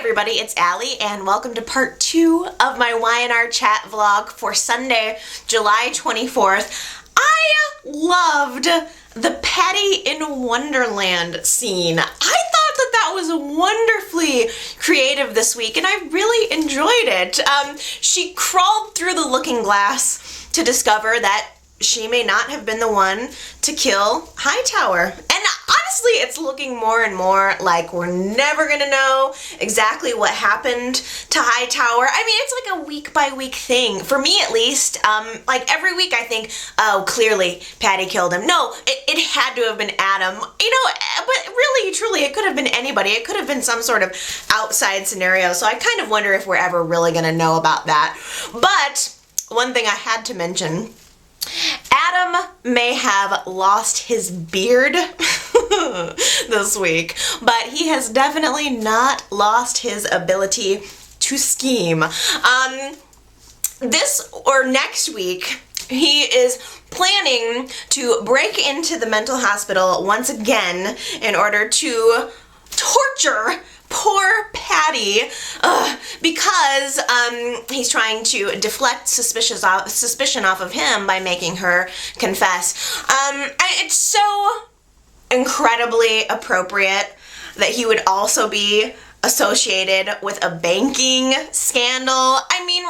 everybody, it's Allie, and welcome to part 2 of my Y&R chat vlog for Sunday, July 24th. I loved the Patty in Wonderland scene. I thought that was wonderfully creative this week, and I really enjoyed it. She crawled through the looking glass to discover that she may not have been the one to kill Hightower. And honestly, it's looking more and more like we're never gonna know exactly what happened to Hightower. I mean, it's like a week by week thing, for me at least. Like every week I think, oh, clearly Patty killed him. No, it had to have been Adam. You know, but really, truly, it could have been anybody. It could have been some sort of outside scenario. So I kind of wonder if we're ever really gonna know about that. But one thing I had to mention, Adam may have lost his beard this week, but he has definitely not lost his ability to scheme. This or next week, he is planning to break into the mental hospital once again in order to torture poor Patty, because he's trying to deflect suspicion off of him by making her confess. It's so incredibly appropriate that he would also be associated with a banking scandal. I mean,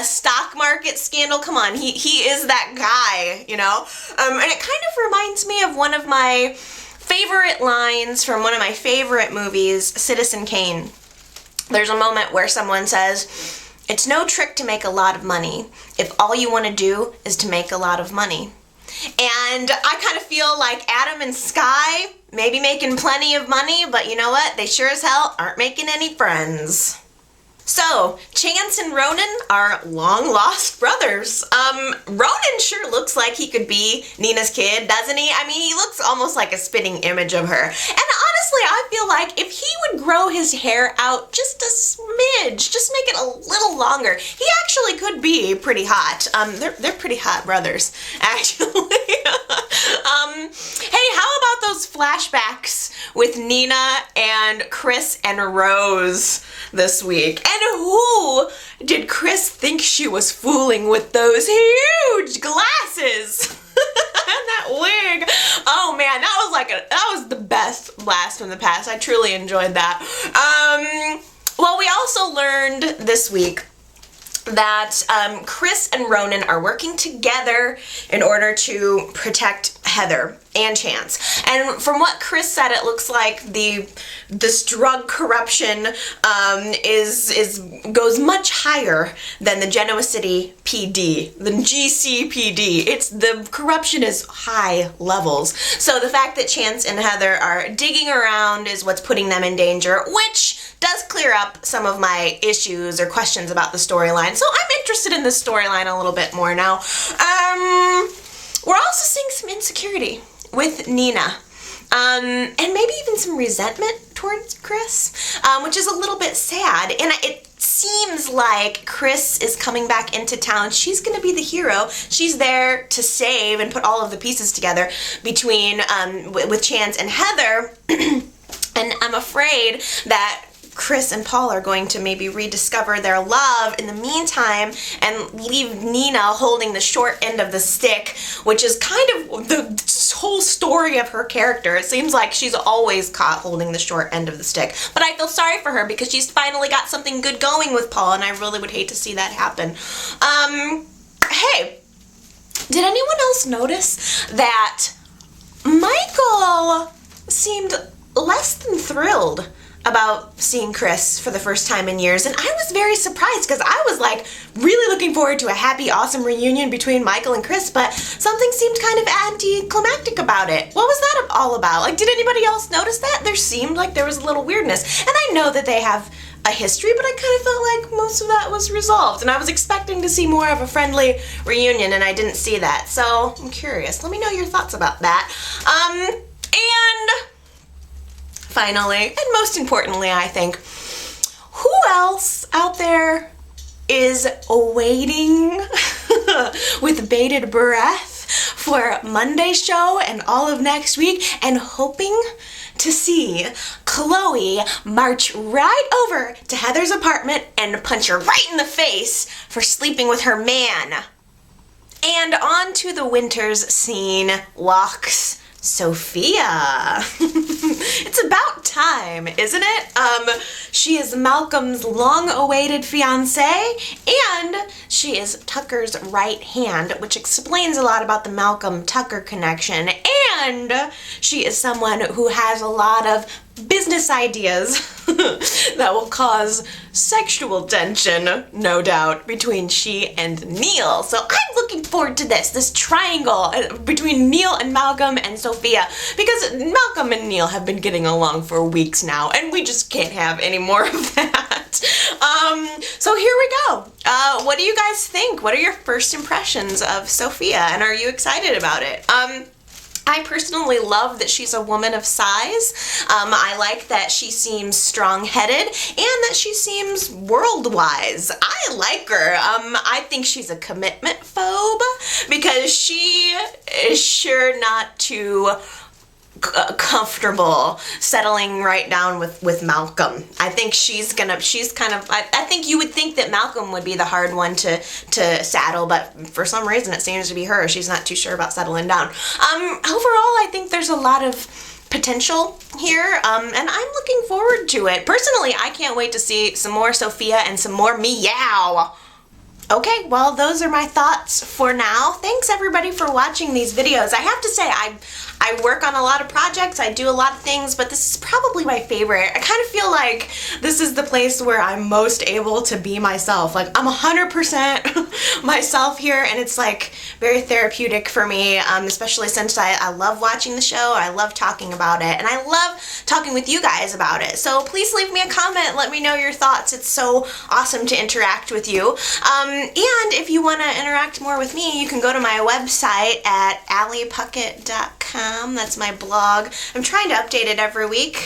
a stock market scandal. Come on, he is that guy, you know? And it kind of reminds me of one of my favorite lines from one of my favorite movies, Citizen Kane. There's a moment where someone says, "It's no trick to make a lot of money if all you want to do is to make a lot of money." And I kind of feel like Adam and Skye may be making plenty of money, but you know what? They sure as hell aren't making any friends. So, Chance and Ronan are long-lost brothers. Ronan sure looks like he could be Nina's kid, doesn't he? I mean, he looks almost like a spitting image of her. And honestly, I feel like if he would grow his hair out just a smidge, just make it a little longer, he actually could be pretty hot. They're pretty hot brothers, actually. Hey, how about those flashbacks with Nina and Chris and Rose this week? And who did Chris think she was fooling with those huge glasses? And that wig. Oh man, that was the best blast from the past. I truly enjoyed that. Well, we also learned this week that Chris and Ronan are working together in order to protect Heather and Chance. And from what Chris said, it looks like this drug corruption goes much higher than the Genoa City PD, the GCPD. The corruption is high levels. So the fact that Chance and Heather are digging around is what's putting them in danger, which does clear up some of my issues or questions about the storyline. So I'm interested in this storyline a little bit more now. We're also seeing some insecurity with Nina. And maybe even some resentment towards Chris, which is a little bit sad. And it seems like Chris is coming back into town. She's going to be the hero. She's there to save and put all of the pieces together between with Chance and Heather. And I'm afraid that Chris and Paul are going to maybe rediscover their love in the meantime and leave Nina holding the short end of the stick, which is kind of the whole story of her character. It seems like she's always caught holding the short end of the stick. But I feel sorry for her because she's finally got something good going with Paul, and I really would hate to see that happen. Hey, did anyone else notice that Michael seemed less than thrilled about seeing Chris for the first time in years, and I was very surprised because I was like really looking forward to a happy, awesome reunion between Michael and Chris, but something seemed kind of anticlimactic about it. What was that all about? Like, did anybody else notice that? There seemed like there was a little weirdness, and I know that they have a history, but I kind of felt like most of that was resolved, and I was expecting to see more of a friendly reunion, and I didn't see that, so I'm curious. Let me know your thoughts about that. And finally, and most importantly, I think, who else out there is waiting with bated breath for Monday's show and all of next week and hoping to see Chloe march right over to Heather's apartment and punch her right in the face for sleeping with her man. And onto the Winters scene walks Sophia. It's about time, isn't it? She is Malcolm's long-awaited fiance, and she is Tucker's right hand, which explains a lot about the Malcolm-Tucker connection, and she is someone who has a lot of business ideas that will cause sexual tension, no doubt, between she and Neil. So I'm looking forward to this triangle between Neil and Malcolm and Sophia, because Malcolm and Neil have been getting along for weeks now, and we just can't have any more of that. So here we go. What do you guys think? What are your first impressions of Sophia, and are you excited about it? I personally love that she's a woman of size. I like that she seems strong-headed and that she seems world-wise. I like her. I think she's a commitment phobe because she is sure not too comfortable settling right down with Malcolm. I think she's kind of, I think you would think that Malcolm would be the hard one to saddle, but for some reason it seems to be her. She's not too sure about settling down. Overall, I think there's a lot of potential here, and I'm looking forward to it. Personally, I can't wait to see some more Sophia and some more meow. Okay, well, those are my thoughts for now. Thanks everybody for watching these videos. I have to say, I work on a lot of projects, I do a lot of things, but this is probably my favorite. I kind of feel like this is the place where I'm most able to be myself. Like, I'm 100% myself here, and it's like very therapeutic for me, especially since I love watching the show, I love talking about it, and I love talking with you guys about it. So please leave me a comment, let me know your thoughts. It's so awesome to interact with you. And if you want to interact more with me, you can go to my website at alliepuckett.com. That's my blog. I'm trying to update it every week,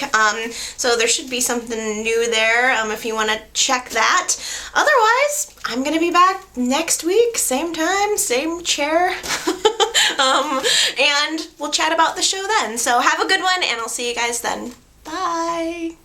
so there should be something new there if you want to check that. Otherwise, I'm going to be back next week, same time, same chair, and we'll chat about the show then. So have a good one, and I'll see you guys then. Bye!